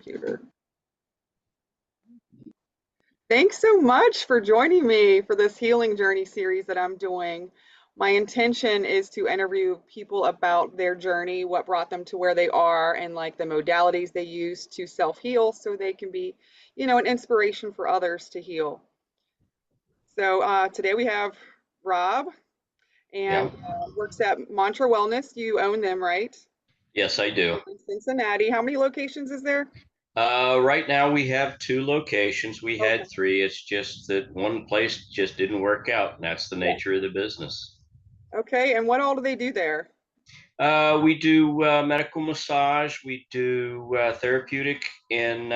Computer. Thanks so much for joining me for this healing journey series that I'm doing. My intention is to interview people about their journey, what brought them to where they are, and like the modalities they use to self-heal so they can be, an inspiration for others to heal. So today we have Rob and Yeah. works at Mantra Wellness. You own them, right? Yes, I do. In Cincinnati. How many locations is there? Right now we have two locations. We Okay. had three. It's just that one place just didn't work out, and that's the Yeah. nature of the business. Okay. And what all do they do there? We do medical massage. We do therapeutic and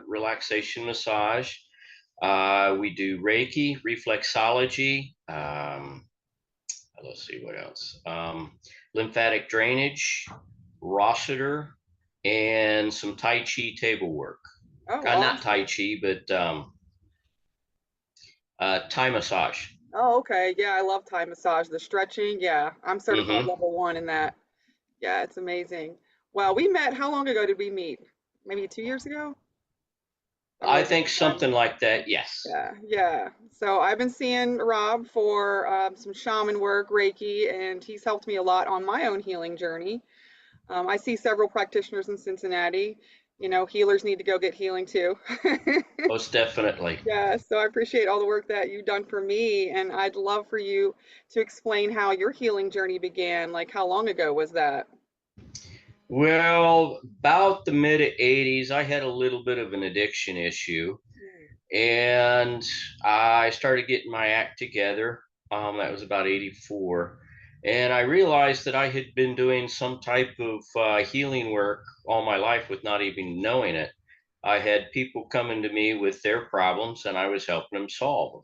relaxation massage. We do Reiki, reflexology. Let's see what else. Lymphatic drainage, Rossiter, and some Tai Chi table work. Oh, Not Tai awesome. Chi, but Thai massage. Oh, okay. Yeah, I love Thai massage, the stretching. Yeah, I'm certified Hmm. level 1 in that. Yeah, it's amazing. Well, we met, how long ago did we meet? Maybe 2 years ago? A I really think long time. something like that. Yes. Yeah, yeah. So I've been seeing Rob for some shaman work, Reiki, and he's helped me a lot on my own healing journey. I see several practitioners in Cincinnati. Healers need to go get healing too. Most definitely. Yeah, so I appreciate all the work that you've done for me, and I'd love for you to explain how your healing journey began. Like, how long ago was that? Well, about the mid 80s, I had a little bit of an addiction issue, Mm. and I started getting my act together. That was about 84. And I realized that I had been doing some type of healing work all my life with not even knowing it. I had people coming to me with their problems, and I was helping them solve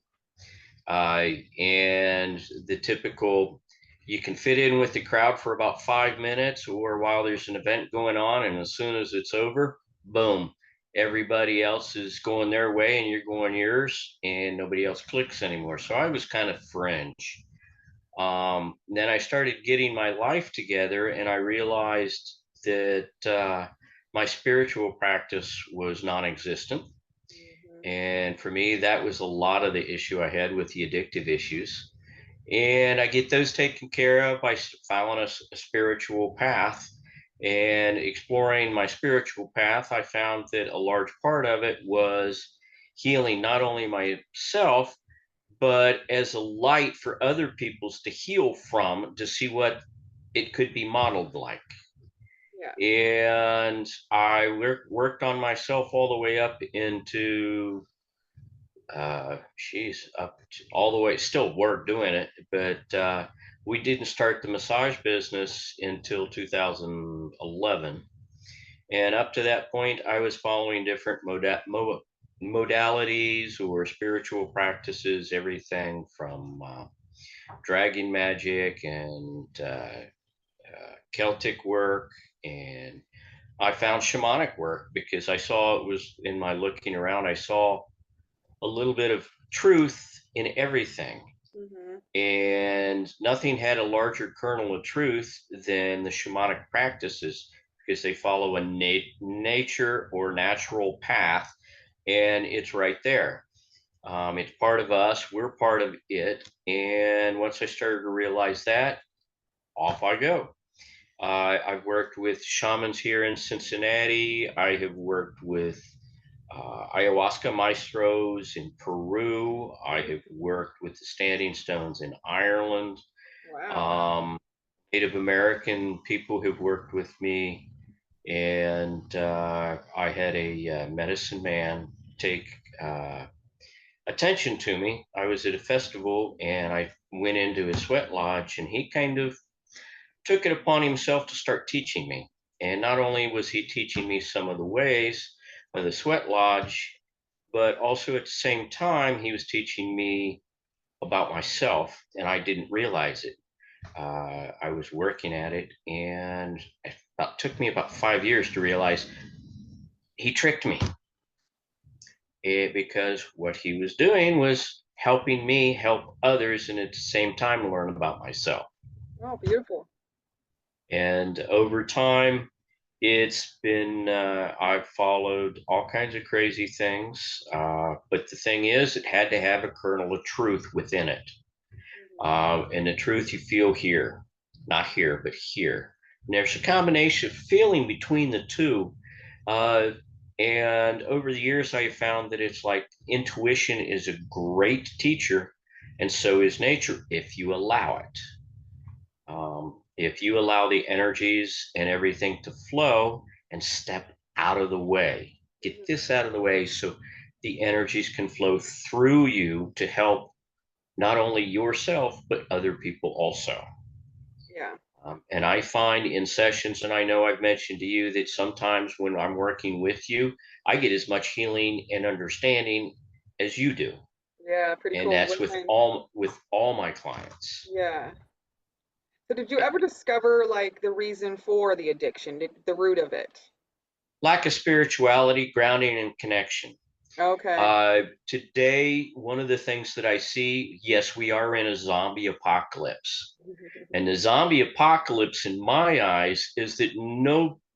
them. And the typical, you can fit in with the crowd for about 5 minutes or while there's an event going on, and as soon as it's over, boom, everybody else is going their way and you're going yours, and nobody else clicks anymore. So I was kind of fringe. Then I started getting my life together, and I realized that my spiritual practice was non existent. Mhm. And for me, that was a lot of the issue I had with the addictive issues. And I get those taken care of by following a spiritual path. And exploring my spiritual path, I found that a large part of it was healing not only myself, but as a light for other people's to heal from, to see what it could be modeled like. Yeah. And I worked on myself all the way up into she's up all the way, still we're doing it, but we didn't start the massage business until 2011. And up to that point, I was following different modalities or spiritual practices, everything from dragon magic and Celtic work. And I found shamanic work because I saw it was in my looking around, I saw a little bit of truth in everything. Mhm. And nothing had a larger kernel of truth than the shamanic practices because they follow a nature or natural path, and it's right there. It's part of us, we're part of it. And once I started to realize that, off I go. I've worked with shamans here in Cincinnati. I have worked with ayahuasca maestros in Peru. I have Mhm. worked with the Standing Stones in Ireland. Wow. Um, Native American people have worked with me, and I had a medicine man take uh, attention to me. I was at a festival and I went into his sweat lodge, and he kind of took it upon himself to start teaching me. And not only was he teaching me some of the ways of the sweat lodge, but also at the same time, he was teaching me about myself, and I didn't realize it. I was working at it, and it took me about 5 years to realize he tricked me. Because what he was doing was helping me help others, and at the same time, learn about myself. Oh, beautiful. And over time, It's been, I've followed all kinds of crazy things, but the thing is, it had to have a kernel of truth within it. Mhm. And the truth you feel here, not here, but here. And there's a combination of feeling between the two. Uh, and over the years, I found that it's like intuition is a great teacher, and so is nature if you allow it. If you allow the energies and everything to flow and step out of the way, get Mhm. this out of the way so the energies can flow through you to help not only yourself, but other people also. Yeah. And I find in sessions, and I know I've mentioned to you that sometimes when I'm working with you, I get as much healing and understanding as you do. Yeah, pretty And cool. that's What kind? with all my clients. Yeah. So did you ever discover like the reason for the addiction, the root of it? Lack of spirituality, grounding, and connection. Okay. Today, one of the things that I see, yes, we are in a zombie apocalypse. And the zombie apocalypse, in my eyes, is that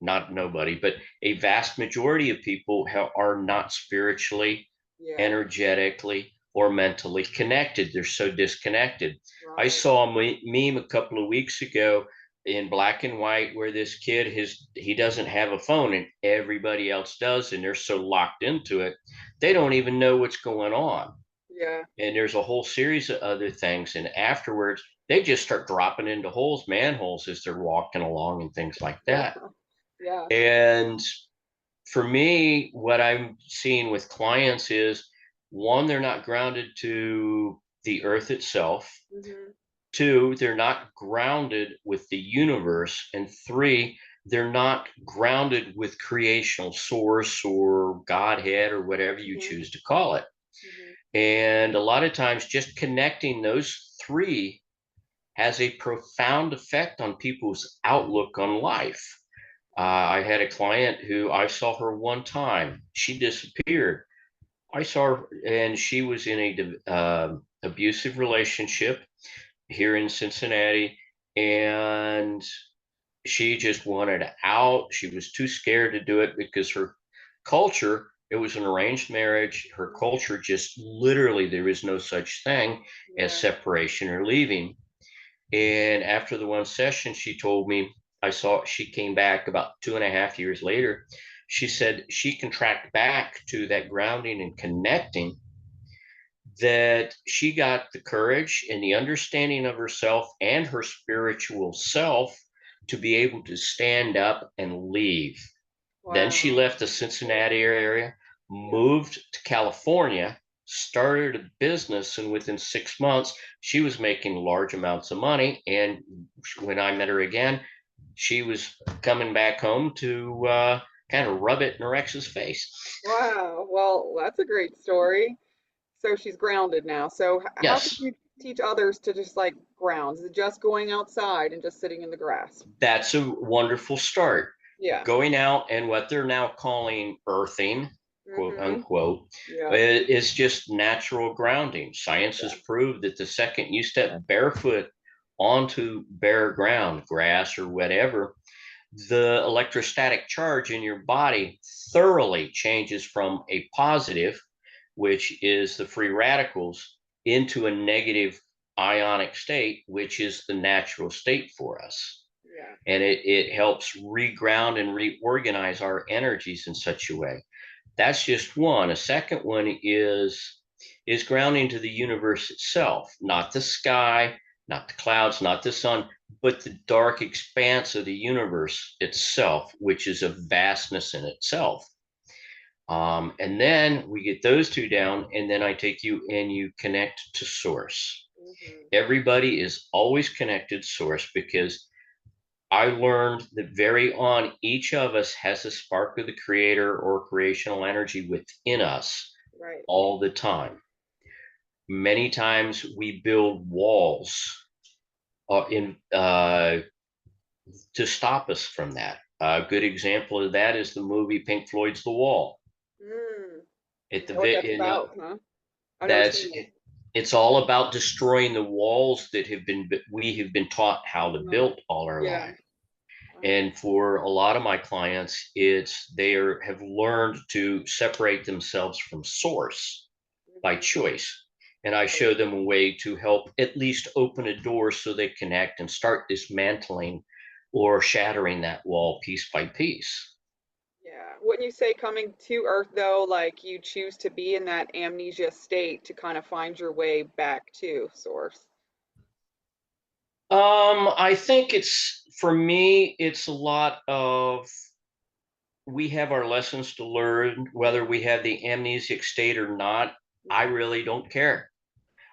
not nobody, but a vast majority of people are not spiritually, Yeah. energetically, or mentally connected. They're so disconnected. I Right. saw a meme a couple of weeks ago in black and white where this kid he doesn't have a phone and everybody else does, and they're so locked into it they don't even know what's going on. Yeah. And there's a whole series of other things. And afterwards, they just start dropping into manholes as they're walking along and things like Yeah. that. Yeah. And for me, what I'm seeing with clients is one, they're not grounded to the earth itself. Mhm. Two, they're not grounded with the universe. And three, they're not grounded with creational source or Godhead or whatever you Mhm. choose to call it. Mhm. And a lot of times, just connecting those three has a profound effect on people's outlook on life. I had a client who I saw her one time. She disappeared. I saw her, and she was in a abusive relationship here in Cincinnati, and she just wanted out. She was too scared to do it because her culture, it was an arranged marriage. Her Mhm. culture just literally, there is no such thing as Yeah. separation or leaving. And after the one session, she told me, she came back about 2.5 years later. She said she can track back to that grounding and connecting, that she got the courage and the understanding of herself and her spiritual self to be able to stand up and leave. Then she Wow. left the That's cool. Cincinnati area, Yeah. moved to California, started a business, and within 6 months, she was making large amounts of money. And when I met her again, she was coming back home to kind of rub it in her ex's face. Wow. Well, that's a great story. So she's grounded now. So how could Yes, you teach others to just like ground? Is it just going outside and just sitting in the grass? that's a wonderful start. Yeah. Going out and what they're now calling earthing, quote Mhm. unquote, Yeah. is just natural grounding. Science has Yeah. proved that the second you step barefoot onto bare ground, grass or whatever, the electrostatic charge in your body thoroughly changes from a positive, which is the free radicals, into a negative ionic state, which is the natural state for us. Yeah. And it helps reground and reorganize our energies in such a way. That's just one. A second one is grounding to the universe itself, not the sky, not the clouds, not the sun, but the dark expanse of the universe itself, which is a vastness in itself. And then we get those two down, and then I take you and you connect to source. Mhm. Everybody is always connected to source because I learned that very on each of us has a spark of the creator or creational energy within us Right. all the time. Many times we build walls in to stop us from that. A good example of that is the movie Pink Floyd's The Wall. Mm. At Is the that what that's you know about, huh? I've never that's seen it. it's all about destroying the walls that we have been taught how to Uh-huh. build all our Yeah. life. Wow. And for a lot of my clients, have learned to separate themselves from source by Mhm. choice. And I Right. show them a way to help at least open a door so they connect and start dismantling or shattering that wall piece by piece. Yeah. Wouldn't you say coming to Earth, though, like you choose to be in that amnesia state to kind of find your way back to source? I think for me, it's a lot of we have our lessons to learn, whether we have the amnesic state or not. I Mhm. really don't care.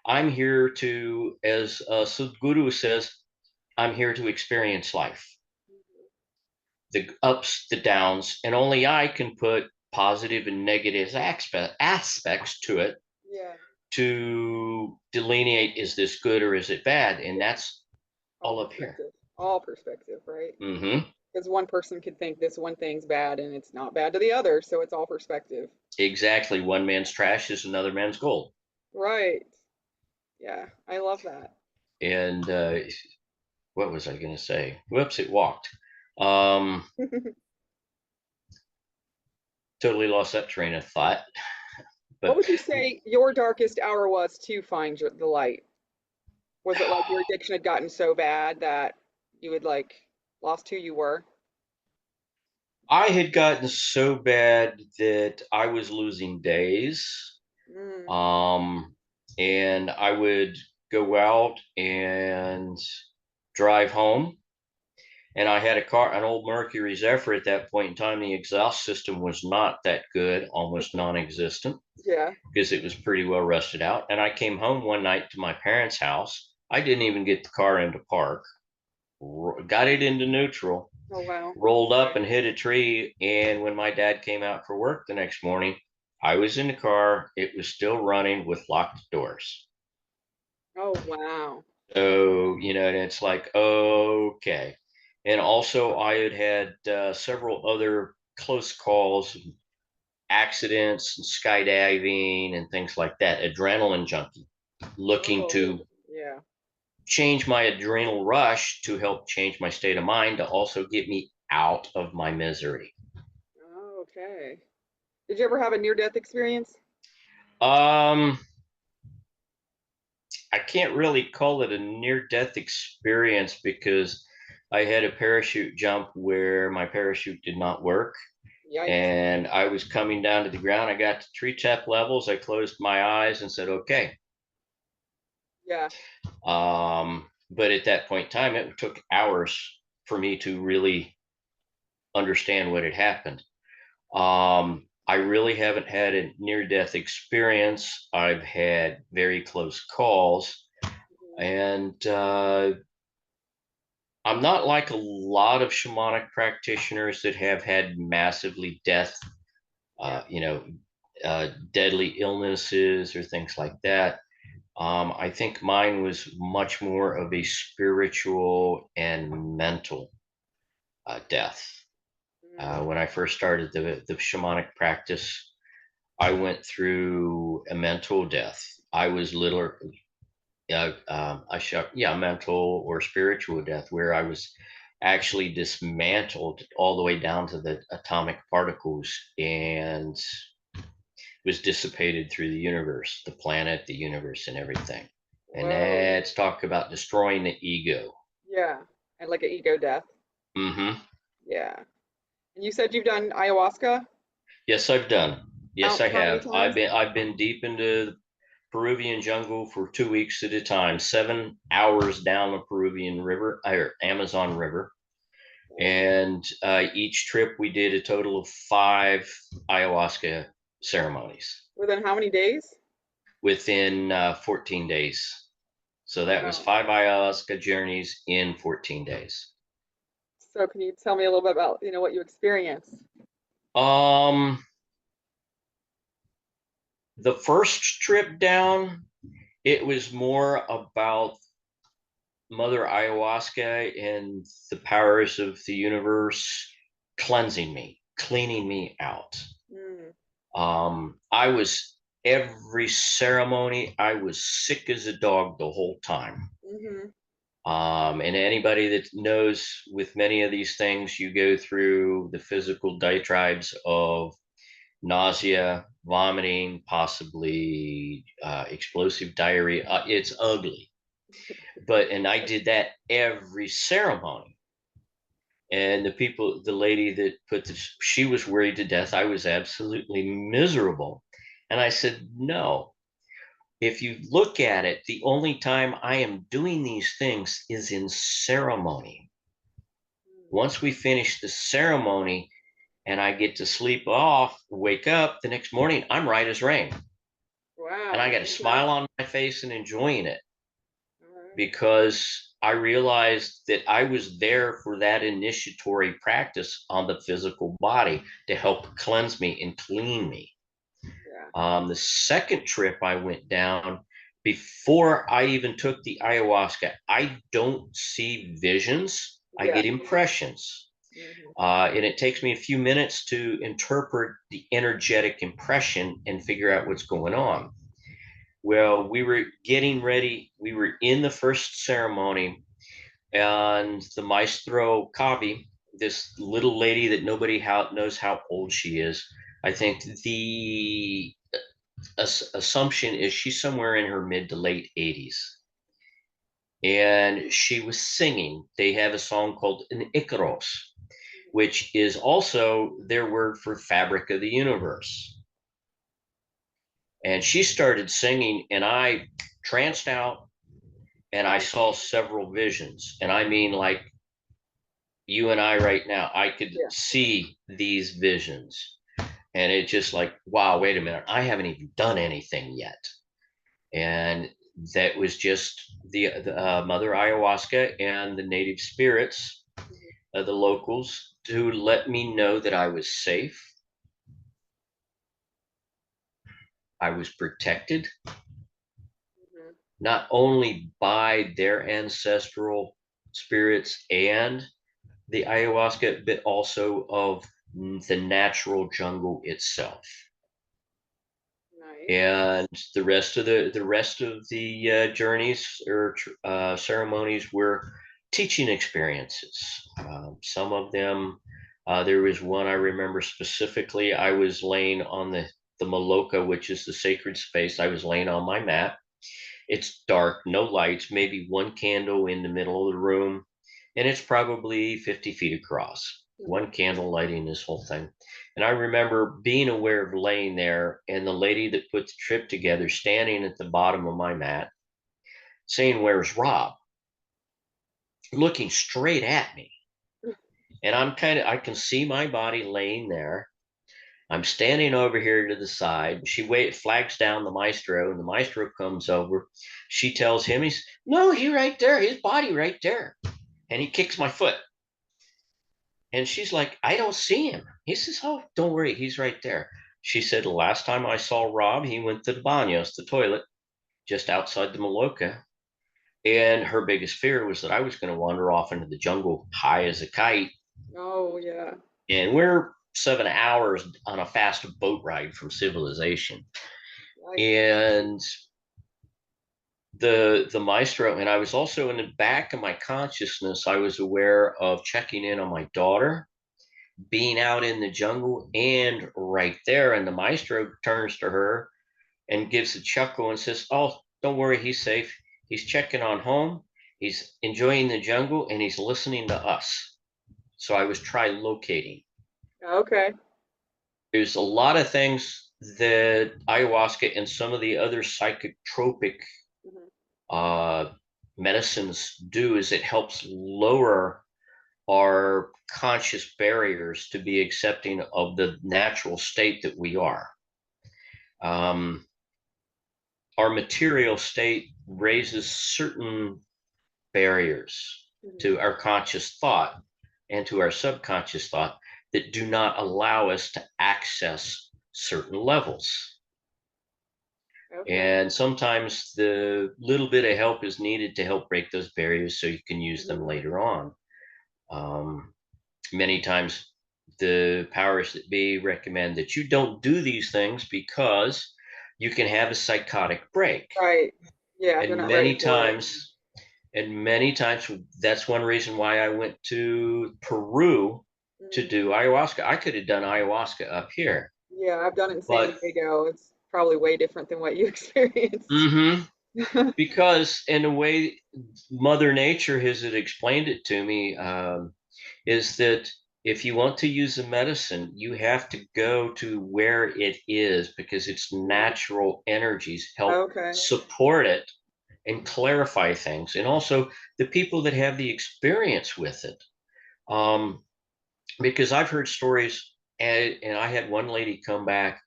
I'm here to, as Sadhguru says, I'm here to experience life, Mhm. the ups, the downs, and only I can put positive and negative aspects to it Yeah. to delineate is this good or is it bad? And Yeah. that's All all up here. perspective. All perspective, right? Mm-hmm. Because one person could think this one thing's bad and it's not bad to the other, so it's all perspective. Exactly. One man's trash is another man's gold. Right. Yeah, I love that. And what was I going to say? Whoops, it walked. Um, totally lost that train of thought. What But would you say your darkest hour was to find the light? Was it like your addiction had gotten so bad that you had like lost who you were? I had gotten so bad that I was losing days. Mm. Um, and I would go out and drive home. And I had an old Mercury Zephyr at that point in time. The exhaust system was not that good, almost non existent, Yeah. because it was pretty well rusted out. And I came home one night to my parents' house. I didn't even get the car into park, got it into neutral, Oh wow. rolled up and hit a tree. And when my dad came out for work the next morning, I was in the car. It was still running with locked doors. Oh wow. So, and it's like, okay. And also, I had had several other close calls, accidents, and skydiving, and things like that. Adrenaline junkie, looking Oh to yeah. change my adrenal rush to help change my state of mind to also get me out of my misery. Oh, okay. Did you ever have a near-death experience? Um, I can't really call it a near death experience because I had a parachute jump where my parachute did not work Yikes. and I was coming down to the ground. I got to tree top levels. I closed my eyes and said, okay. Yeah. But at that point in time, it took hours for me to really understand what had happened. I really haven't had a near death experience. I've had very close calls. Mhm. And I'm not like a lot of shamanic practitioners that have had massively Yeah. uh, you know, deadly illnesses or things like that. I think mine was much more of a spiritual and mental death. Mm. When I first started the shamanic practice, I went through a mental death. I was literally, mental or spiritual death, where I was actually dismantled all the way down to the atomic particles and was dissipated through the universe, the planet, the universe, and everything. And Whoa. let's talk about destroying the ego. Yeah. And like an ego death. Mm-hmm. Yeah. And you said you've done ayahuasca? Yes, I've done. Yes, I How many have. I've times? been I've been deep into the Peruvian jungle for 2 weeks at a time, 7 hours down the Peruvian river or Amazon River. Whoa. And each trip we did a total of 5 ayahuasca ceremonies Within how many days? within 14 days. So that was Wow. 5 ayahuasca journeys in 14 days. So can you tell me a little bit about, what you experienced? Um, the first trip down, it was more about Mother Ayahuasca and the powers of the universe cleansing me, cleaning me out. Mm. I was every ceremony, I was sick as a dog the whole time. Hmm. And anybody that knows, with many of these things, you go through the physical diatribes of nausea, vomiting, possibly explosive diarrhea. It's ugly. And I did that every ceremony. And the lady that put this, she was worried to death. I was absolutely miserable. And I said, no, if you look at it, the only time I am doing these things is in ceremony. Once we finish the ceremony and I get to sleep off, wake up the next morning, I'm right as rain. And I Wow. got a Okay. smile on my face and enjoying it, All right. because I realized that I was there for that initiatory practice on the physical body to help cleanse me and clean me. Yeah. The second trip I went down, before I even took the ayahuasca, I don't see visions, I Yeah. get impressions. Hmm. And it takes me a few minutes to interpret the energetic impression and figure out what's going on. Well, we were getting ready. We were in the first ceremony, and the maestro Kavi, this little lady that nobody knows how old she is. I think the assumption is she's somewhere in her mid to late 80s. And she was singing. They have a song called An Icaros, which is also their word for fabric of the universe. And she started singing, and I tranced out, and I Wow. saw several visions. And I mean, like you and I right now, I could Yeah. see these visions. And it just like, wow, wait a minute, I haven't even done anything yet. And that was just the Mother Ayahuasca and the native spirits, Hmm. the locals, to let me know that I was safe, I was protected, Hmm. not only by their ancestral spirits and the ayahuasca, but also of the natural jungle itself. Nice. And the rest of the journeys or ceremonies were teaching experiences. Some of them, there was one I remember specifically. I was laying on the maloka, which is the sacred space. I was laying on my mat. It's dark, no lights, maybe one candle in the middle of the room, and it's probably 50 feet across. Hmm. One candle lighting this whole thing. And I remember being aware of laying there, and the lady that put the trip together standing at the bottom of my mat saying, "Where's Rob?" Looking straight at me. And I can see my body laying there. I'm standing over here to the side. Flags down the maestro, and the maestro comes over. She tells him, no, he right there, his body right there. And he kicks my foot. And she's like, I don't see him. He says, oh, don't worry, he's right there. She said, the last time I saw Rob, he went to the baños, the toilet, just outside the Maloka. And her biggest fear was that I was going to wander off into the jungle high as a kite. Oh, yeah. And we're 7 hours on a fast boat ride from civilization. Nice. And the maestro, and I was also, in the back of my consciousness, I was aware of checking in on my daughter, being out in the jungle, and right there. And the maestro turns to her and gives a chuckle and says, oh, don't worry, he's safe. He's checking on home, he's enjoying the jungle, and he's listening to us. So I was trilocating. Okay. There's a lot of things that ayahuasca and some of the other psychotropic Hmm. uh, medicines do, is it helps lower our conscious barriers to be accepting of the natural state that we are. Um, our material state raises certain barriers Hmm. to our conscious thought and to our subconscious thought that do not allow us to access certain levels. Okay. And sometimes the little bit of help is needed to help break those barriers so you can use them Hmm. later on. Um, Many times the powers that be recommend that you don't do these things because you can have a psychotic break. Right. Yeah, they're And not ready many for it. times And many times, that's one reason why I went to Peru to Mm. do ayahuasca. I could have done ayahuasca up here, Yeah, I've done it in San but Diego. It's probably way different than what you experienced. mhm, because in a way, Mother Nature has explained it to me, is that if you want to use a medicine, you have to go to where it is because its Mm. natural energies help Okay. support it and clarify things. And also the people that have the experience with it. Um, because I've heard stories, and I had one lady come back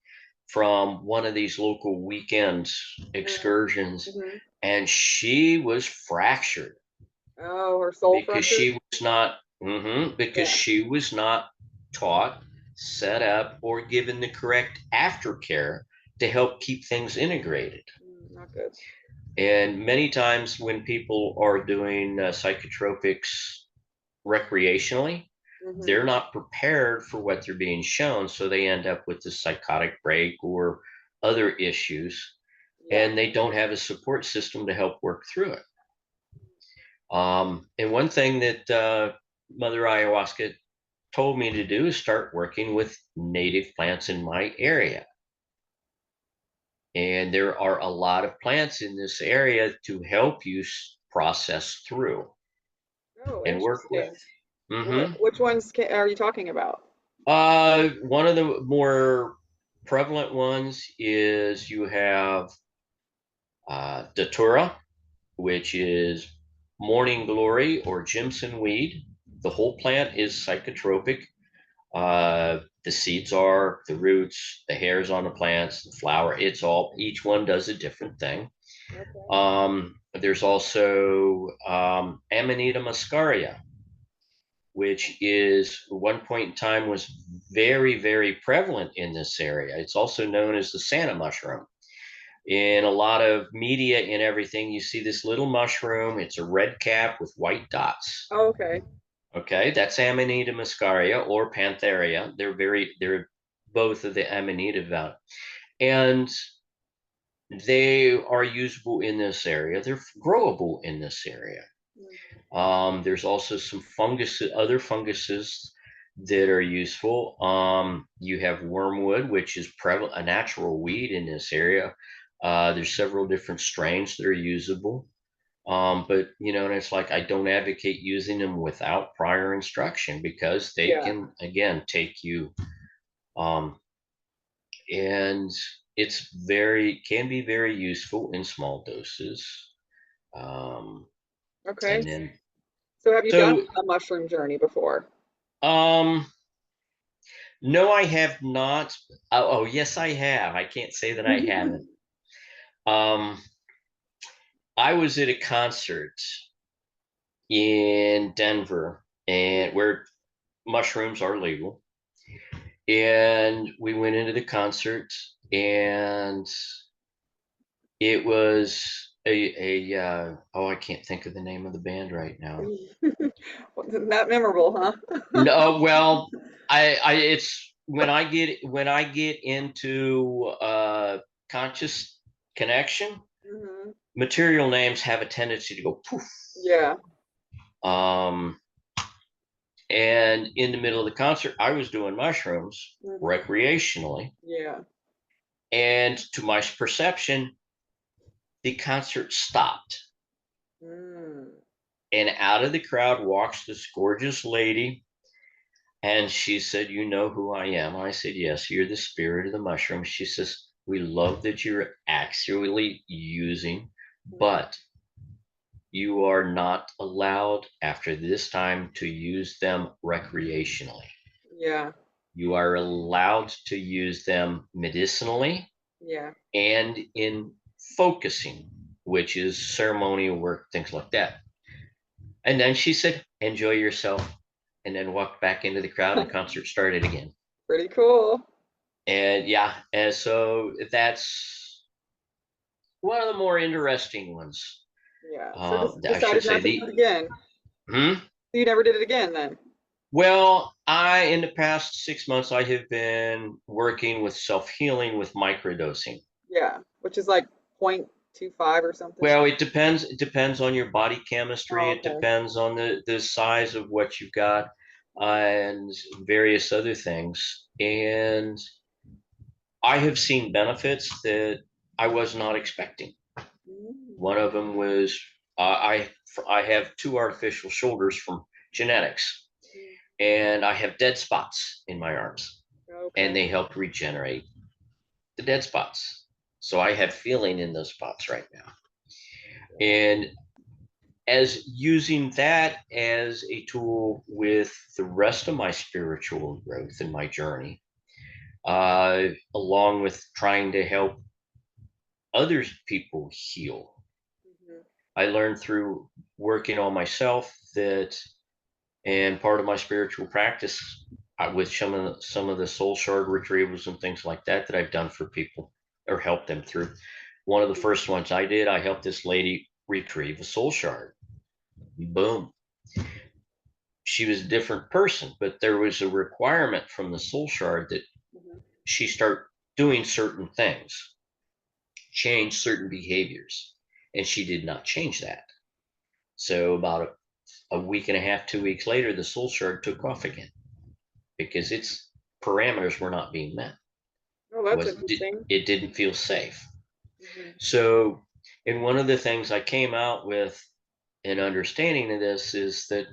from one of these local weekends Mm. excursions, Hmm. and she was fractured Oh, her soul because fractured? because Yeah. she was not taught, set up, or given the correct aftercare to help keep things integrated. Mm, not good. And many times when people are doing psychotropics recreationally, Hmm. they're not prepared for what they're being shown, so they end up with the psychotic break or other issues, Yeah. and they don't have a support system to help work through it. And one thing that Mother Ayahuasca told me to do is start working with native plants in my area. And there are a lot of plants in this area to help you process through Oh, and work with. interesting. Mm-hmm. Which ones are you talking about? One of the more prevalent ones is you have datura, which is morning glory or Jimson weed. The whole plant is psychotropic. The seeds are, the roots, the hairs on the plants, the flower. It's all, each one does a different thing. Okay. There's also Amanita muscaria, which is at one point in time was very, very prevalent in this area. It's also known as the Santa mushroom. In a lot of media and everything, you see this little mushroom. It's a red cap with white dots. Oh, okay. Okay, that's Amanita muscaria or Pantheria. They're both of the Amanita family, and they are usable in this area. They're growable in this area. Mhm. There's also some other funguses that are useful. You have wormwood, which is a natural weed in this area. There's several different strains that are usable. But and it's like I don't advocate using them without prior instruction because they Yeah. can again take you, um, and it's very can be very useful in small doses. Um, Okay. and then So have you done so a mushroom journey before? um no, I have not. Oh, yes, I have. I can't say that I haven't. Um, I was at a concert in Denver, and where mushrooms are legal, and we went into the concert, and it was oh, I can't think of the name of the band right now. Not memorable, huh? No, well, I it's when I get into conscious connection, Hmm. material names have a tendency to go poof. Yeah. Um, and in the middle of the concert, I was doing mushrooms Hmm. recreationally, Yeah. and to my perception, the concert stopped, Mm. and out of the crowd walks this gorgeous lady. And she said, "You know who I am?" I said, "Yes, you're the spirit of the mushroom." She says, "We love that you're actually using, but you are not allowed after this time to use them recreationally. Yeah. You are allowed to use them medicinally Yeah. and in focusing, which is ceremonial work, things like that." And then she said, "Enjoy yourself," and then walked back into the crowd and the concert started again. Pretty cool. And yeah, and so that's one of the more interesting ones. Yeah. So just I should decided say not to do the it again. hmm? So you never did it again then? Well, I in the past 6 months I have been working with self healing with microdosing. Yeah. Which is like point 2.5 or something? Well, it depends. It depends on your body chemistry. Oh, It okay. depends on the size of what you've got, and various other things. And I have seen benefits that I was not expecting. Mm, One of them was I have two artificial shoulders from genetics, mm, and I have dead spots in my arms, and okay. they help regenerate the dead spots. So I have feeling in those spots right now. Yeah. And as using that as a tool with the rest of my spiritual growth in my journey, along with trying to help other people heal. Mhm. I learned through working on myself that, and part of my spiritual practice with some of the soul shard retrievals and things like that that I've done for people or helped them through. One of the first ones I did, I helped this lady retrieve a soul shard. Boom. She was a different person, but there was a requirement from the soul shard that Mhm. she start doing certain things, change certain behaviors, and she did not change that. So about a week and a half, 2 weeks later, the soul shard took off again because its parameters were not being met. Oh, that's Was interesting. it didn't feel safe. Mhm. So, and one of the things I came out with an understanding of this is that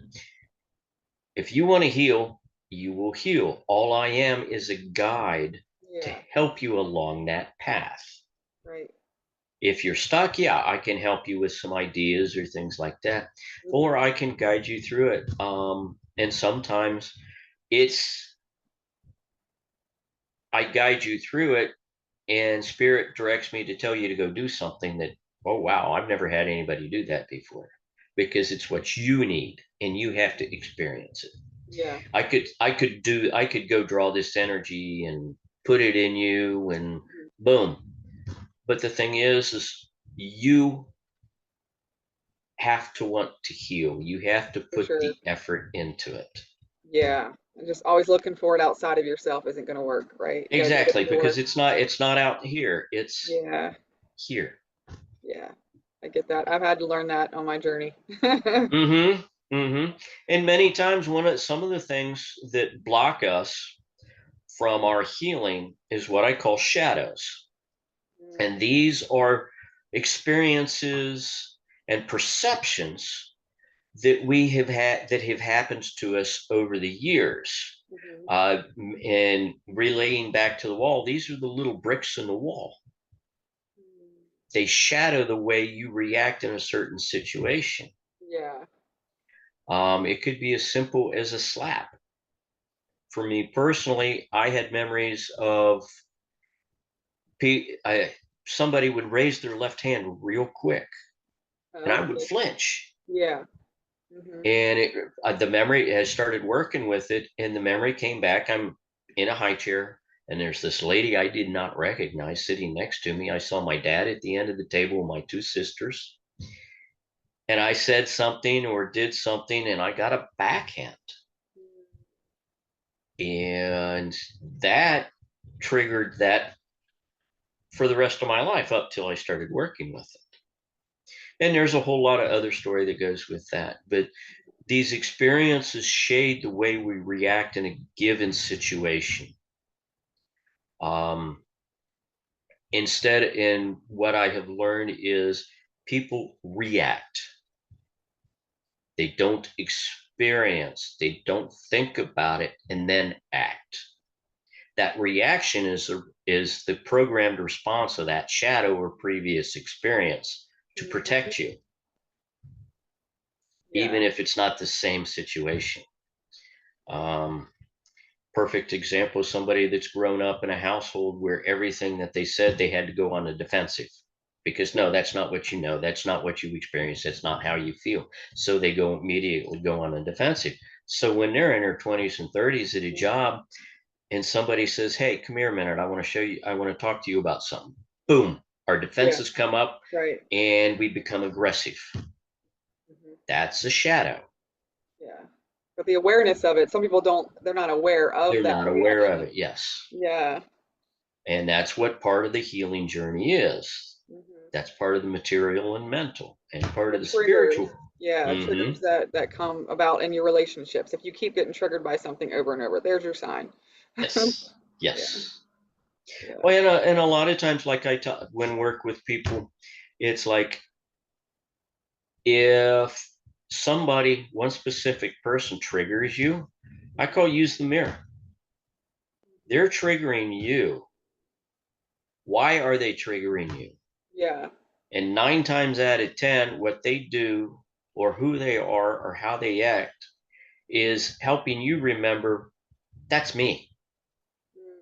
if you want to heal, you will heal. All I am is a guide to Yeah, help you along that path. right. If you're stuck, yeah, I can help you with some ideas or things like that, or Mhm. I can guide you through it. And sometimes it's I guide you through it, and spirit directs me to tell you to go do something that, oh wow, I've never had anybody do that before, because it's what you need and you have to experience it. Yeah. I could go draw this energy and put it in you and Mhm. boom. But the thing is you have to want to heal. You have to For put sure. the effort into it. Yeah. And just always looking for it outside of yourself isn't going to work, right? You got to do it Exactly, because for. it's not out here. It's Yeah. here. Yeah. I get that. I've had to learn that on my journey. Mm-hmm. Mm-hmm. And many times some of the things that block us from our healing is what I call shadows. Mm, And these are experiences and perceptions that we have had that have happened to us over the years. mhm. And relaying back to the wall, these are the little bricks in the wall. Mm, They shadow the way you react in a certain situation. yeah. It could be as simple as a slap. For me personally, I had memories of somebody would raise their left hand real quick, and I would Okay. flinch. Yeah. Mhm. And the memory has started working with it, and the memory came back. I'm in a high chair, and there's this lady I did not recognize sitting next to me. I saw my dad at the end of the table with my two sisters, and I said something or did something, and I got a backhand, and that triggered that for the rest of my life up till I started working with it. And there's a whole lot of other story that goes with that, but these experiences shade the way we react in a given situation. Um, Instead, in what I have learned is people react. They don't experience. They don't think about it and then act. That reaction is the programmed response of that shadow or previous experience to Mhm. protect you, Yeah. even if it's not the same situation. Um, Perfect example is somebody that's grown up in a household where everything that they said they had to go on the defensive because no, that's not what you know, that's not what you experience, that's not how you feel. So they go immediately go on the defensive. So when they're in their 20s and 30s at a job and somebody says, hey, come here a minute, I want to show you, I want to talk to you about something, boom, our Yeah. defenses come up Right. and we become aggressive. Mhm. That's a shadow. Yeah. But the awareness of it, some people don't, they're not aware of They're that not aware of reaction. it. Yes. Yeah. And that's what part of the healing journey is. Mhm. That's part of the material and mental, and part The of the triggers. spiritual. Yeah, Mm-hmm. triggers that come about in your relationships. If you keep getting triggered by something over and over, there's your sign. Yes. Yeah, Yes. yeah, Well, and a lot of times, like when work with people, it's like if somebody, one specific person triggers you, I call use the mirror. They're triggering you. Why are they triggering you? yeah, And 9 times out of 10, what they do or who they are or how they act is helping you remember that's me.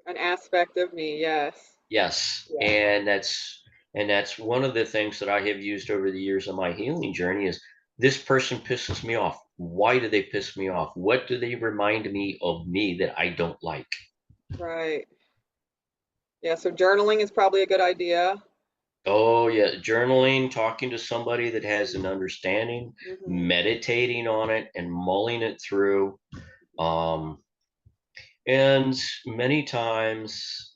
an aspect of me. Yes. Yes. Yeah, And that's one of the things that I have used over the years of my healing journey is this person pisses me off. Why do they piss me off? What do they remind me of me that I don't like? right. Yeah, so journaling is probably a good idea. Oh, yeah, journaling, talking to somebody that has an understanding, Mm-hmm. meditating on it and mulling it through. Um, and many times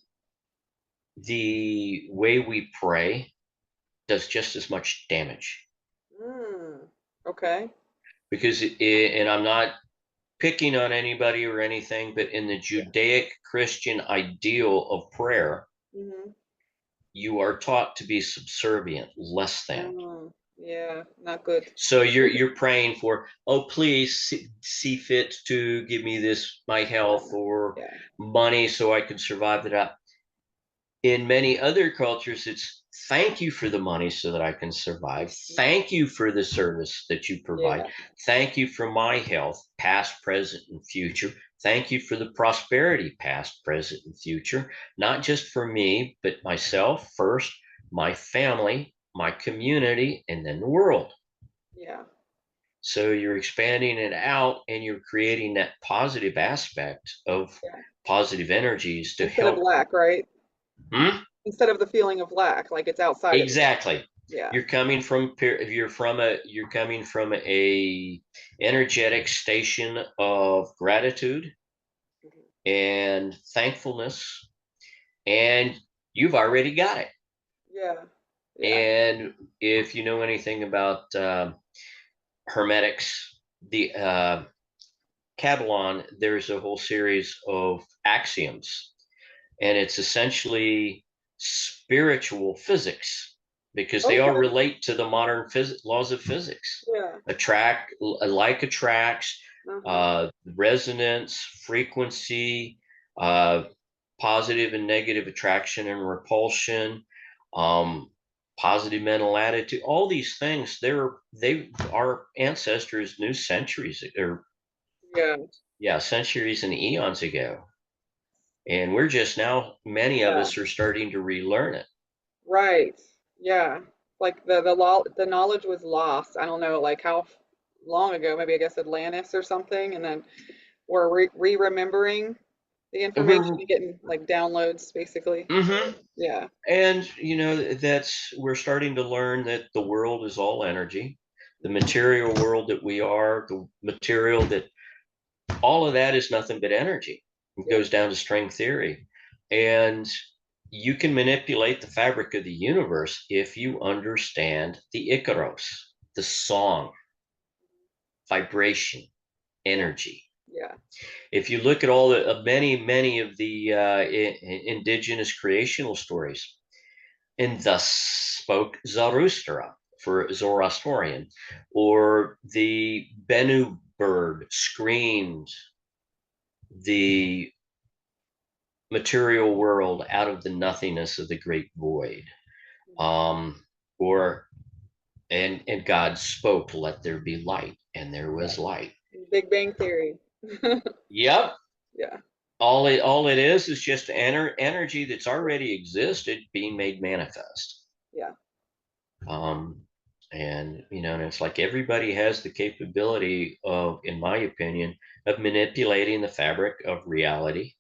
the way we pray does just as much damage Mm, okay. because and I'm not picking on anybody or anything, but in the Yeah. Judaic Christian ideal of prayer, Mm-hmm. you are taught to be subservient, less than. Oh, yeah, not good. So you're praying for, oh, please see fit to give me this, my health Yeah, or yeah, money so I can survive it up. In many other cultures, it's thank you for the money so that I can survive. Thank you for the service that you provide. yeah, Thank you for my health, past, present, and future. Thank you for the prosperity, past, present, and future, not just for me, but myself first, my family, my community, and then the world. yeah, So you're expanding it out and you're creating that positive aspect of yeah. positive energies to Instead of help. lack, right? Hmm? Instead of the feeling of lack, like it's outside of you. Exactly. Yeah. You're coming from a energetic station of gratitude Mhm. and thankfulness, and you've already got it. Yeah. Yeah. And if you know anything about hermetics, the Kabbalah, there's a whole series of axioms, and it's essentially spiritual physics because they all Okay. relate to the modern laws of physics. Yeah. Like attracts, Uh-huh. resonance, frequency, uh, positive and negative attraction and repulsion, um, positive mental attitude. All these things, our ancestors knew centuries or Yeah. yeah, centuries and eons ago. And we're just now, many of Yeah. us are starting to relearn it. Right. Yeah. Like the knowledge was lost. I don't know like how long ago, maybe I guess Atlantis or something, and then we're re-remembering the And information and getting like downloads basically. mhm. Yeah. And we're starting to learn that the world is all energy. The Mhm. material world that we are, the material that all of that is nothing but energy. It Yeah. goes down to string theory. And you can manipulate the fabric of the universe if you understand the Icaros, the song, vibration, Yeah. energy. Yeah. If you look at all the many of the indigenous creational stories, and thus spoke Zarathustra for Zoroastrian, or the Bennu bird screamed the material world out of the nothingness of the great void. Mhm. Um, or and God spoke, let there be light, and there Yeah. was light. Big Bang Theory. Yep. Yeah. All it is just energy that's already existed being made manifest. Yeah. Um, and it's like everybody has the capability of, in my opinion, of manipulating the fabric of reality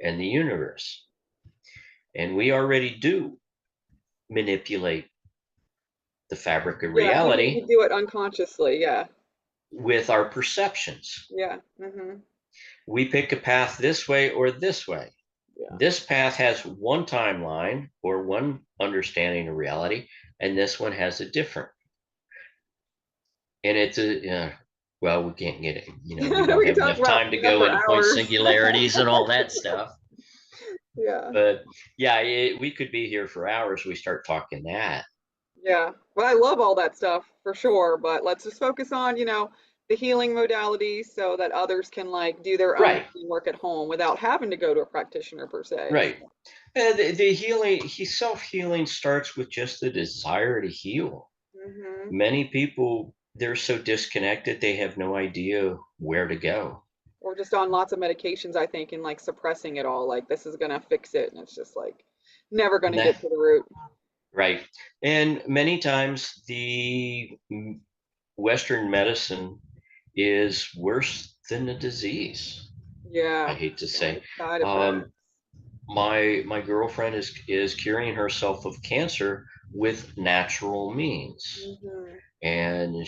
and the universe. And we already do manipulate the fabric of Yeah, we reality do it unconsciously. Yeah. with our perceptions. Yeah. Hmm. We pick a path this way or this way. Yeah. This path has one timeline or one understanding of reality, and this one has a different. And it's a, well, we can't get it. We don't We can have talk enough about time to that go for into point hours. singularities and all that stuff. Yeah. But yeah, we could be here for hours. We start talking that. Yeah. Well, I love all that stuff for sure, but let's just focus on, the healing modalities so that others can like do their own Right, healing work at home without having to go to a practitioner per se. right. The healing, self healing starts with just the desire to heal. Hmm. Many people, they're so disconnected, they have no idea where to go. Or just on lots of medications, I think, and like suppressing it all, like this is gonna fix it, and it's just like never gonna Nah, get to the root. right. And many times the Western medicine is worse than the disease. I Yeah. hate to Yeah, say. the side effects. Um, my girlfriend is curing herself of cancer with natural means, Hmm. and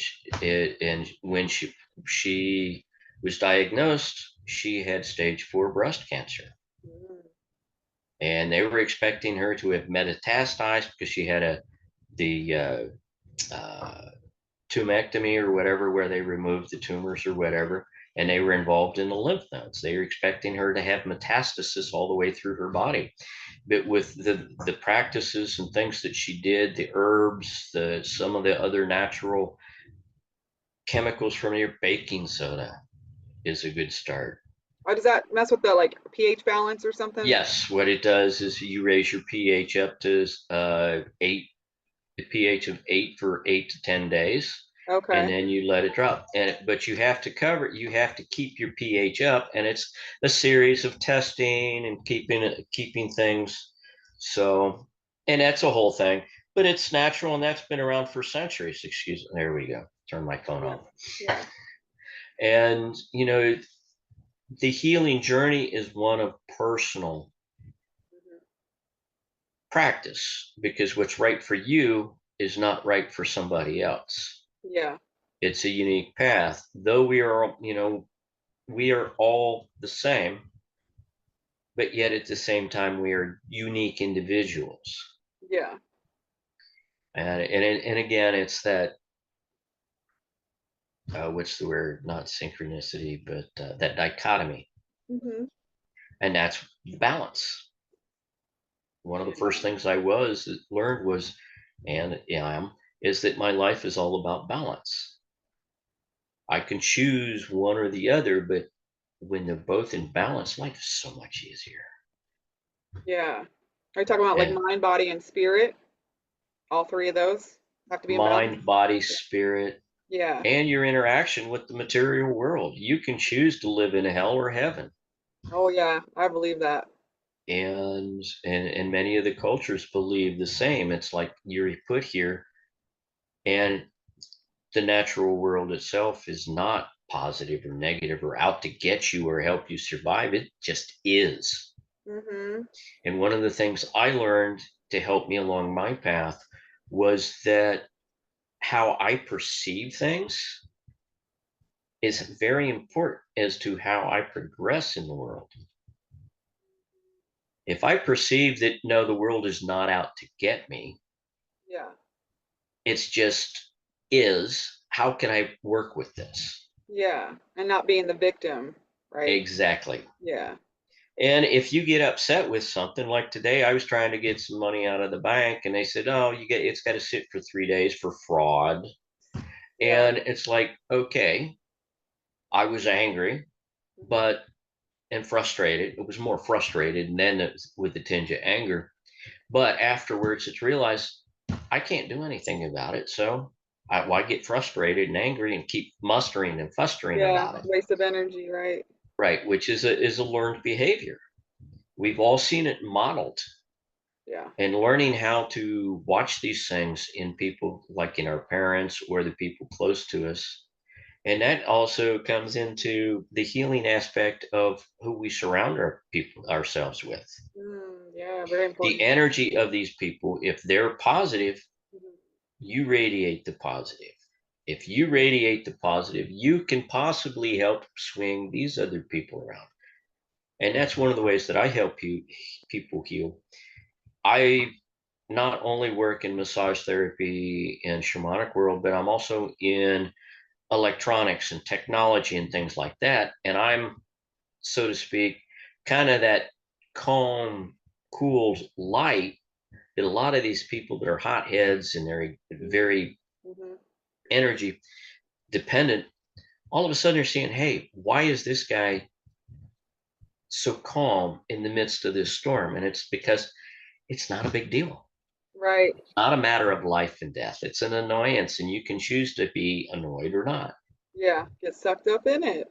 when she was diagnosed, she had stage 4 breast cancer, Hmm. and they were expecting her to have metastasized because she had the uh, tumectomy or whatever, where they removed the tumors or whatever, and they were involved in the lymph nodes. They were expecting her to have metastasis all the way through her body. But with the practices and things that she did, the herbs, the some of the other natural chemicals from your baking soda is a good start. Why does that mess with the like pH balance or something? Yes, what it does is you raise your pH up to 8, the pH of 8 for 8 to 10 days, and Okay. then you let it drop. But you have to you have to keep your pH up, and it's a series of testing and keeping things. So, and that's a whole thing, but it's natural, and that's been around for centuries. Excuse me. There we go. Turn my phone Yeah. off. Yeah. And the healing journey is one of personal Mhm. practice, because what's right for you is not right for somebody else. Yeah. It's a unique path, though we are all the same, but yet at the same time we are unique individuals. Yeah. And again, it's that, what's the word, not synchronicity, but that dichotomy, Hmm. and that's balance. One of the first things I was learned was, and am, is that my life is all about balance. I can choose one or the other, but when they're both in balance, life is so much easier. Yeah. Are you talking about like And mind, body, and spirit? All three of those have to be in balance? mind, body, spirit, Yeah. and your interaction with the material world. You can choose to live in hell or heaven. Oh yeah, I believe that. And many of the cultures believe the same. It's like you're put here, and the natural world itself is not positive or negative or out to get you or help you survive. It just is. Hmm. And one of the things I learned to help me along my path was that how I perceive things is very important as to how I progress in the world. If I perceive that no, the world is not out to get me, Yeah. it's just is, how can I work with this? Yeah. And not being the victim, right? Exactly. Yeah. And if you get upset with something, like today, I was trying to get some money out of the bank, and they said, "Oh, it's got to sit for 3 days for fraud." Yeah. And it's like, okay, I was angry, Hmm. but and frustrated. It was more frustrated, and then with a tinge of anger. But afterwards, it's realized I can't do anything about it. So why get frustrated and angry and keep mustering and fustering Yeah. about it? Waste of energy, right? Right, which is a learned behavior. We've all seen it modeled, Yeah. and learning how to watch these things in people, like in our parents or the people close to us. And that also comes into the healing aspect of who we surround ourselves with. Yeah, very The important. energy of these people, if they're positive, Mhm. you radiate the positive. If you radiate the positive, you can possibly help swing these other people around. And that's one of the ways that I help people heal. I not only work in massage therapy and shamanic world, but I'm also in electronics and technology and things like that. And I'm, so to speak, kind of that calm, cooled light that a lot of these people that are hotheads and they're very Mm-hmm. energy dependent, all of a sudden they're saying, hey, why is this guy so calm in the midst of this storm? And it's because it's not a big deal. Right. It's not a matter of life and death. It's an annoyance, and you can choose to be annoyed or not. Yeah. Get sucked up in it.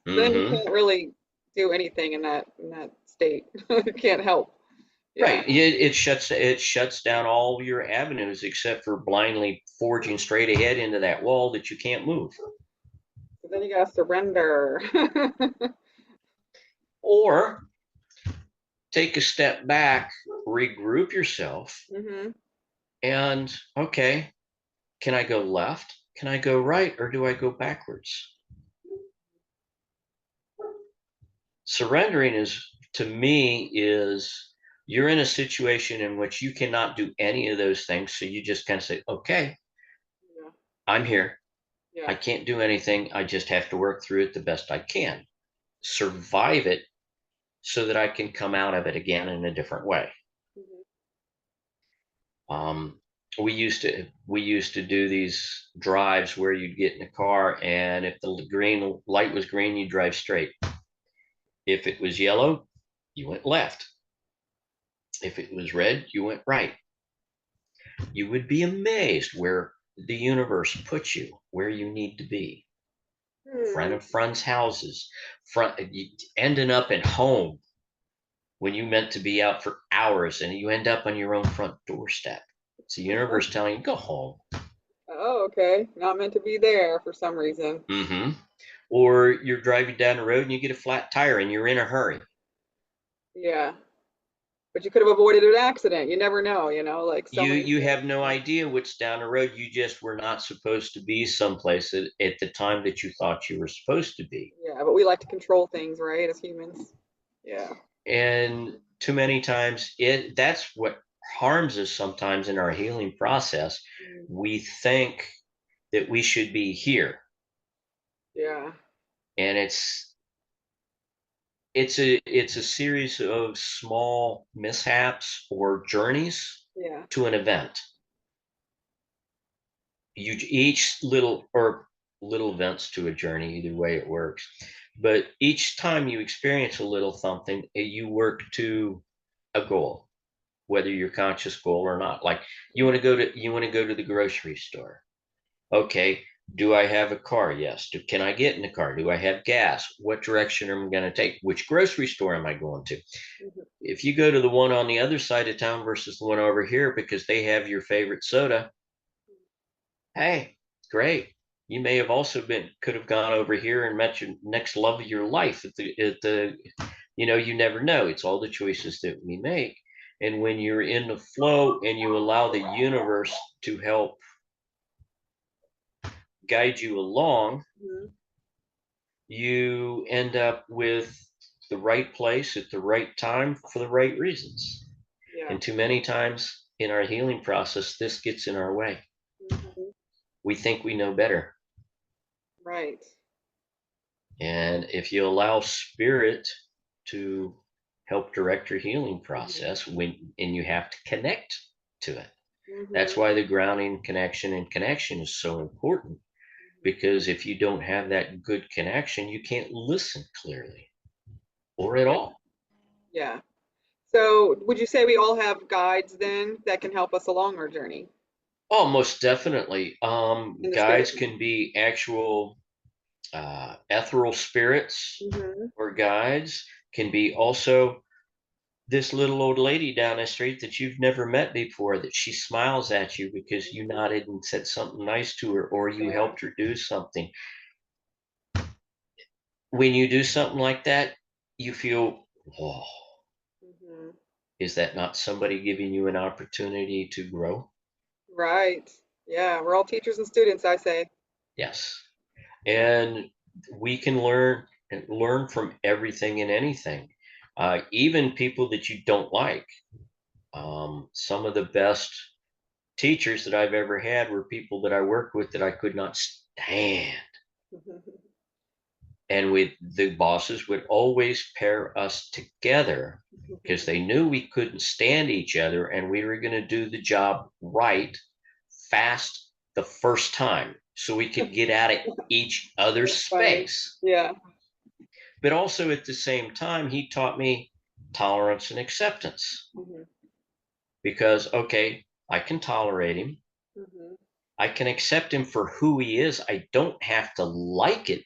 Then you Mm-hmm. can't really do anything in that state. You can't help. Yeah. Right. It shuts down all your avenues except for blindly forging straight ahead into that wall that you can't move. So then you gotta surrender. Or take a step back, regroup yourself, Hmm. and okay, can I go left? Can I go right? Or do I go backwards? Surrendering is, to me, is you're in a situation in which you cannot do any of those things. So you just kind of say, okay, Yeah. I'm here. I Yeah. can't do anything. I just have to work through it the best I can, survive it so that I can come out of it again in a different way. Hmm. Um, we used to do these drives where you'd get in a car, and if the green light was green, you drive straight. If it was yellow, you went left. If it was red, you went right. You would be amazed where the universe puts you, where you need to be. Front Hmm. of friends' houses, front you ending up at home when you meant to be out for hours, and you end up on your own front doorstep. It's the universe telling you, go home. Oh, okay. Not meant to be there for some reason. Mm-hmm. Or you're driving down the road and you get a flat tire and you're in a hurry. Yeah. But you could have avoided an accident. You never know, like so many You things. have no idea what's down the road. You just were not supposed to be someplace at the time that you thought you were supposed to be. Yeah, but we like to control things, right, as humans. Yeah. And too many times that's what harms us sometimes in our healing process. Mm. We think that we should be here. Yeah. And it's a series of small mishaps or journeys Yeah. to an event. Each little events to a journey, either way it works, but each time you experience a little something, you work to a goal, whether your conscious goal or not. Like you want to go to the grocery store. Okay, do I have a car? Yes. Can I get in the car? Do I have gas? What direction am I going to take? Which grocery store am I going to? Mhm. If you go to the one on the other side of town versus the one over here because they have your favorite soda, hey, great. You may have also could have gone over here and met your next love of your life you never know. It's all the choices that we make. And when you're in the flow and you allow the universe to help guide you along, Mhm. you end up with the right place at the right time for the right reasons. Yeah. And too many times in our healing process, this gets in our way. Mhm. We think we know better. Right. And if you allow spirit to help direct your healing Mhm. process, and you have to connect to it. That's Mhm. why the grounding connection is so important, because if you don't have that good connection, you can't listen clearly or at Yeah. all. Yeah. So, would you say we all have guides then that can help us along our journey Oh, most definitely. in the spirit Guides realm? can be actual ethereal spirits, Mhm. or guides can be also this little old lady down the street that you've never met before, that she smiles at you because you Mhm. nodded and said something nice to her, or you Yeah. helped her do something. When you do something like that, you feel, whoa, Mhm. is that not somebody giving you an opportunity to grow? Right. Yeah, we're all teachers and students, I say. Yes. And we can learn from everything and anything. even people that you don't like. Some of the best teachers that I've ever had were people that I worked with that I could not stand. And with the bosses would always pair us together because they knew we couldn't stand each other and we were going to do the job right, fast, the first time so we could get out of each other's That's funny. space. Yeah. But also at the same time, he taught me tolerance and acceptance Hmm. because, okay, I can tolerate him. Hmm. I can accept him for who he is. I don't have to like it,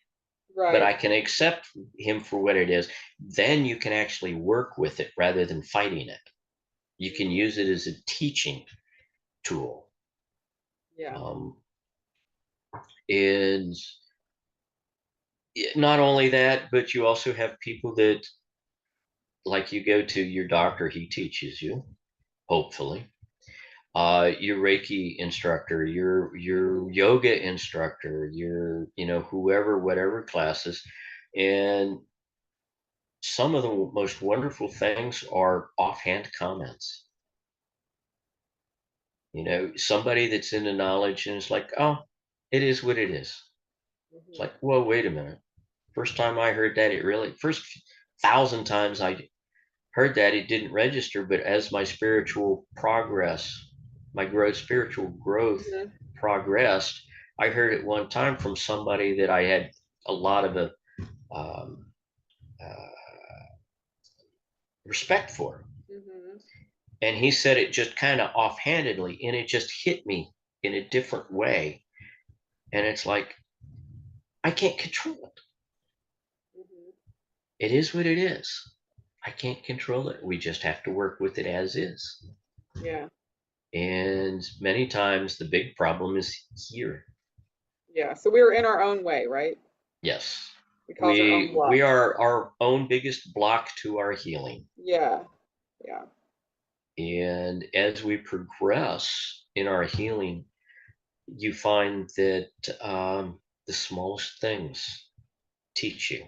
but Right. I can accept him for what it is. Then you can actually work with it rather than fighting it. You can use it as a teaching tool. Yeah. Um, and not only that, but you also have people that, like, you go to your doctor, he teaches you, hopefully. Your Reiki instructor, your Hmm. yoga instructor, your, whoever, whatever classes. And some of the most wonderful things are offhand comments. Somebody that's into knowledge and it's like, oh, it is what it is. It's Hmm. like, whoa, wait a minute. First time I heard that, first 1,000 times I heard that, it didn't register. But as my spiritual growth Hmm. progressed, I heard it one time from somebody that I had a lot of um, uh, respect for. Hmm. And he said it just kind of offhandedly, and it just hit me in a different way. And it's like, I can't control it. Hmm. It is what it is. I can't control it. We just have to work with it as is. Yeah. And many times the big problem is here. Yeah. So we were in our own way, right? Yes. We cause our own We blocks. are our own biggest block to our healing. Yeah. Yeah. And as we progress in our healing, you find that the smallest things teach you.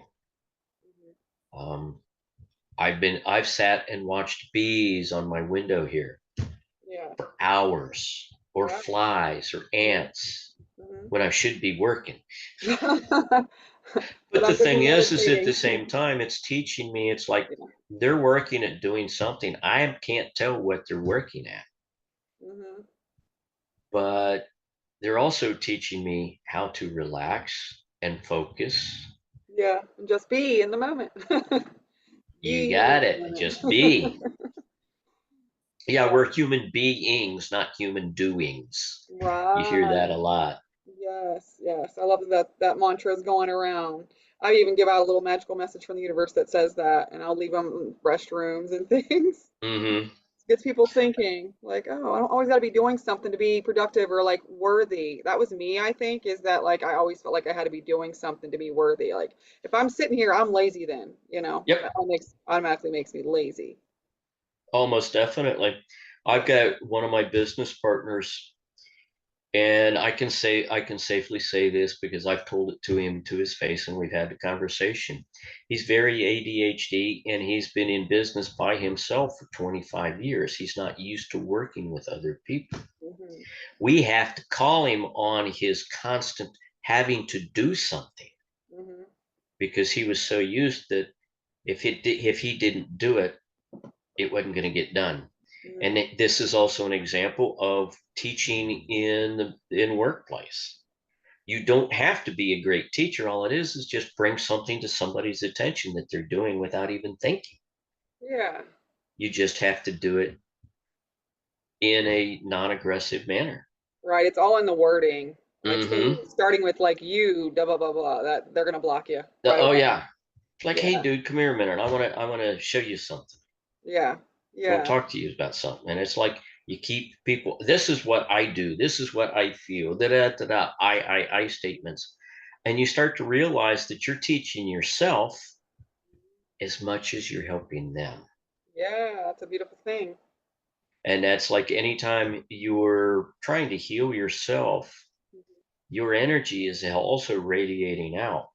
Hmm. Um, I've sat and watched bees on my window here Yeah. for hours, or Yeah. flies or Hmm. ants Hmm. when I should be working. But But I'm the busy thing is at the meditating. same time, it's teaching me, it's like Yeah. they're working at doing something. I can't tell what they're working at, Hmm. but they're also teaching me how to relax and focus. Yeah. And just be in the moment. You Be in got the it. Just be. moment. Yeah, Yeah. we're human beings, not human doings. You hear that a Right. lot. Yes, yes. I love that mantra is going around. I even give out a little magical message from the universe that says that, and I'll leave them in restrooms and things. Mm-hmm. Gets people thinking, like, oh, I don't always got to be doing something to be productive or like worthy. That was me, I think, is that like I always felt like I had to be doing something to be worthy. Like if I'm sitting here, I'm lazy then, Yep, that automatically makes me lazy. almost definitely. I've Yeah. got one of my business partners, and I can safely say this because I've told it to him to his face and we've had the conversation. He's very ADHD and he's been in business by himself for 25 years. He's not used to working with other people. Hmm. We have to call him on his constant having to do something Hmm. because he was so used that if he didn't do it, it wasn't going to get done. And Hmm. this is also an example of teaching in workplace. You don't have to be a great teacher. All it is just bring something to somebody's attention that they're doing without even thinking. Yeah. You just have to do it in a non-aggressive manner. Right. It's all in the wording. Like Mm-hmm. starting with like you, blah blah blah blah. That they're gonna block you right Oh away. yeah. Like, hey Yeah. dude, come here a minute. I wanna show you something. Yeah. I want to Yeah. talk to you about something. And it's like you keep people, this is what I do, this is what I feel, da da da da, I statements. And you start to realize that you're teaching yourself as much as you're helping them. Yeah. That's a beautiful thing. And that's like anytime you're trying to heal yourself, your energy is also radiating out.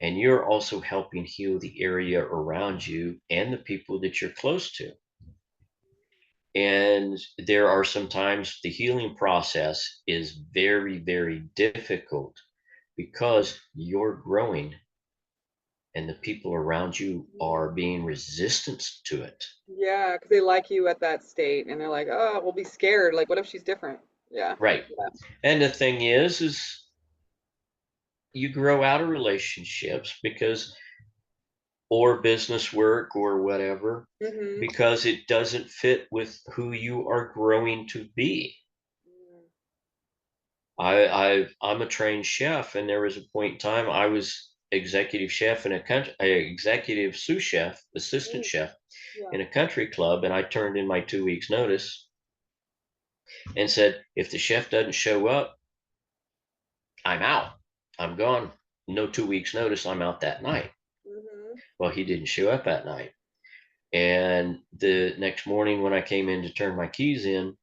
and you're also helping heal the area around you and the people that you're close to. And there are sometimes the healing process is very, very difficult because you're growing and the people around you are being resistant to it. Yeah, because they like you at that state and they're like, oh, we'll be scared. Like, what if she's different? Yeah. Right. Yeah. And the thing is you grow out of relationships because, or business work or whatever, Mm-hmm. because it doesn't fit with who you are growing to be. I'm a trained chef, and there was a point in time I was executive chef in a country, executive sous chef, assistant Mm-hmm. chef Yeah. in a country club, and I turned in my 2 weeks notice and said, if the chef doesn't show up, I'm out. I'm gone. No 2 weeks notice. I'm out that night. Mm-hmm. Well, he didn't show up that night. And the next morning when I came in to turn my keys in,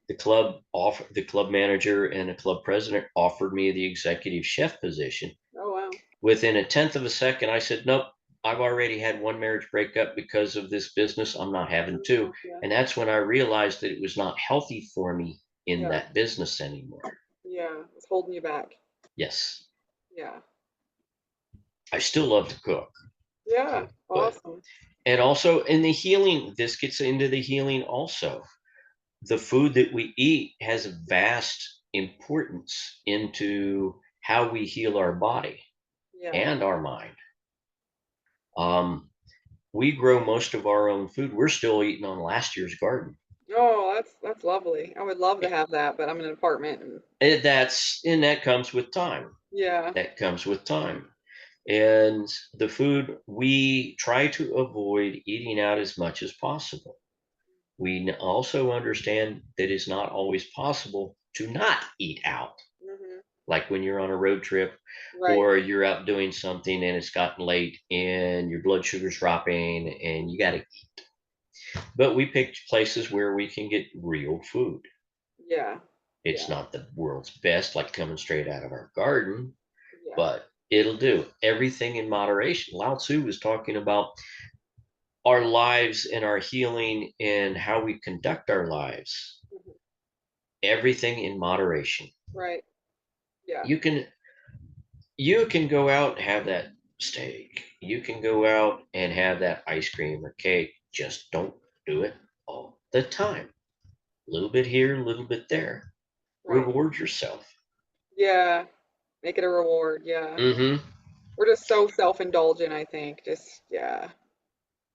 the club manager and the club president offered me the executive chef position. Oh, wow. Within a tenth of a second, I said, nope, I've already had one marriage breakup because of this business. I'm not having two. Yeah. And that's when I realized that it was not healthy for me in Yeah. that business anymore. Yeah. It's holding you back. Yes, Yeah. I still love to cook, Yeah. but, Awesome. and also in the healing, this gets into the healing also. The food that we eat has a vast importance into how we heal our body Yeah. and our mind. Um, we grow most of our own food. We're still eating on last year's garden. Oh, that's lovely. I would love to have that, but I'm in an apartment and And that comes with time. yeah. That comes with time. And the food, we try to avoid eating out as much as possible. We also understand that it's not always possible to not eat out. Hmm. Like when you're on a road trip Right. or you're out doing something and it's gotten late and your blood sugar's dropping and you got to, but we picked places where we can get real food. Yeah. It's Yeah. not the world's best, like coming straight out of our garden, Yeah. but it'll do. Everything in moderation. Lao Tzu was talking about our lives and our healing and how we conduct our lives. Mhm. Everything in moderation. Right. Yeah. You can you can go out and have that steak. You can go out and have that ice cream or cake. Just don't do it all the time. A little bit here, a little bit there. Right. Reward yourself. Yeah. Make it a reward. Yeah. Mm-hmm. We're just so self-indulgent, I think. Just yeah.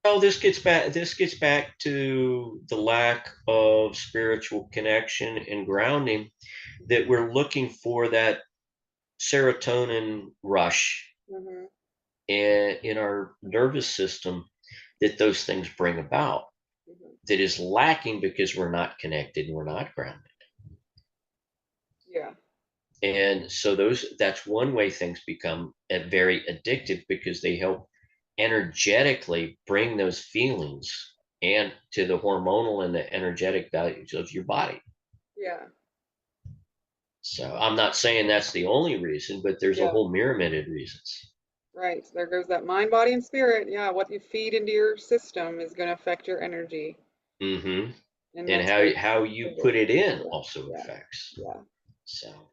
Well, this gets back to the lack of spiritual connection and grounding, that we're looking for that serotonin rush Hmm. in our nervous system that those things bring about, Hmm. that is lacking because we're not connected and we're not grounded. Yeah. And so that's one way things become very addictive, because they help energetically bring those feelings and to the hormonal and the energetic values of your body. Yeah. So I'm not saying that's the only reason, but there's a Yeah. whole myriad of reasons. Right. So there goes that mind, body, and spirit. Yeah. What you feed into your system is going to affect your energy, Mm-hmm. and And that's very how you simple. put it in Yeah. also Yeah. affects. Yeah. So,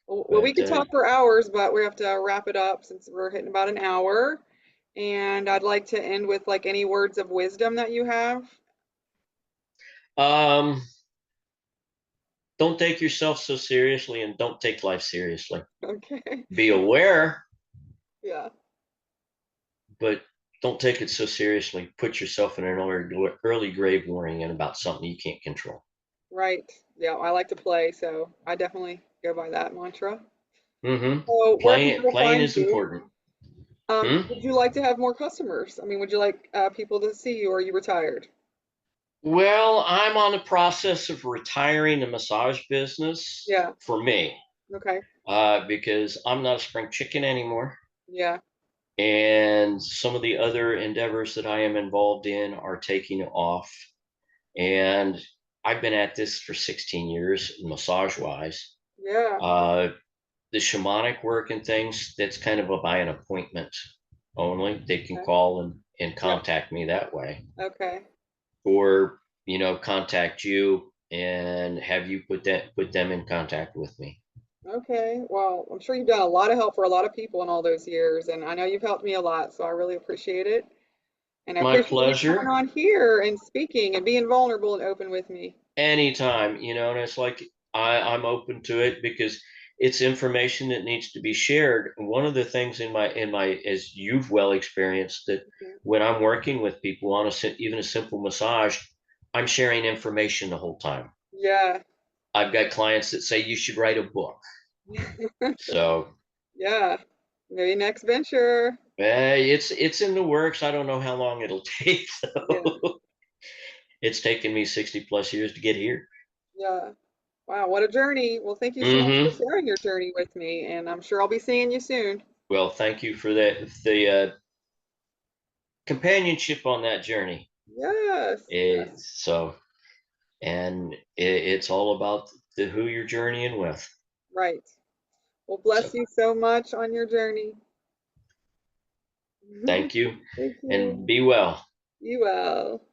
Well, we but could talk for hours, but we have to wrap it up since we're hitting about an hour. And I'd like to end with like any words of wisdom that you have. um, don't take yourself so seriously and don't take life seriously. Okay. Be aware, Yeah. but don't take it so seriously. Put yourself in an early grave warning about something you can't control. Right. Yeah. I like to play, so I definitely go by that mantra. Mm-hmm. So where can people Playing find is you? important. Hmm? Would you like to have more customers? I mean, would you like people to see you, or are you retired? Well, I'm on the process of retiring the massage business Yeah. for me, Okay. because I'm not a spring chicken anymore. Yeah. And some of the other endeavors that I am involved in are taking off. And I've been at this for 16 years, massage wise. Yeah. Uh, the shamanic work and things, that's kind of a by an appointment only. They can Okay. call and Yep. contact me that way, Okay. or contact you and have you put them in contact with me. Okay. Well, I'm sure you've done a lot of help for a lot of people in all those years, and I know you've helped me a lot, so I really appreciate it. And I My appreciate you coming pleasure. on here and speaking and being vulnerable and open with me. Anytime, and it's like I'm open to it because it's information that needs to be shared. And one of the things in my as you've well experienced, that Mhm. when I'm working with people on even a simple massage, I'm sharing information the whole time. Yeah. I've got clients that say you should write a book. So Yeah. Maybe next venture. it's in the works. I don't know how long it'll take Yeah. though. It's taken me 60 plus years to get here. Yeah. Wow, what a journey. Well, thank you so much for Mm-hmm. sharing your journey with me, and I'm sure I'll be seeing you soon. Well, thank you for that. The companionship on that journey. Yes. Yes. So, and it's all about who you're journeying with. Right. Well, So, bless you so much on your journey. thank you Thank and you. be well. You well.